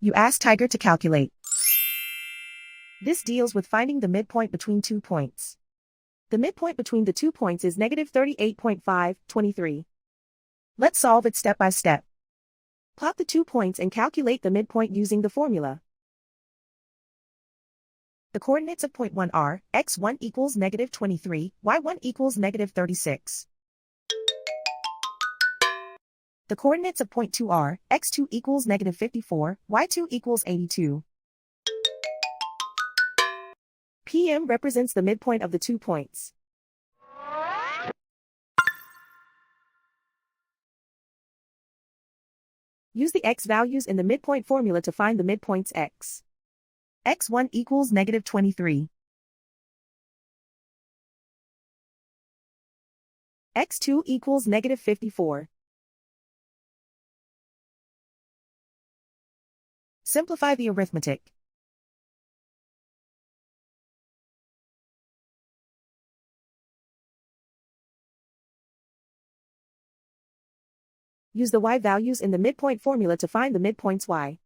You ask Tiger to calculate. This deals with finding the midpoint between 2 points. The midpoint between the 2 points is negative 38.523. Let's solve it step by step. Plot the 2 points and calculate the midpoint using the formula. The coordinates of point 1 are, x1 equals negative 23, y1 equals negative 36. The coordinates of point 2 are, x2 equals negative 54, y2 equals 82. PM represents the midpoint of the 2 points. Use the x values in the midpoint formula to find the midpoints x. x1 equals negative 23. x2 equals negative 54. Simplify the arithmetic. Use the y values in the midpoint formula to find the midpoints y.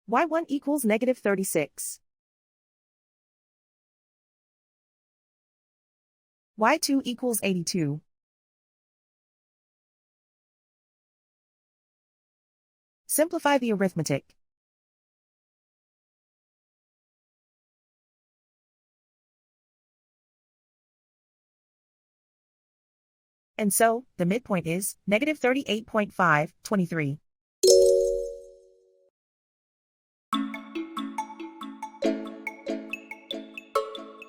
y1 equals negative 36. y2 equals 82. Simplify the arithmetic. And so, the midpoint is negative 38.523.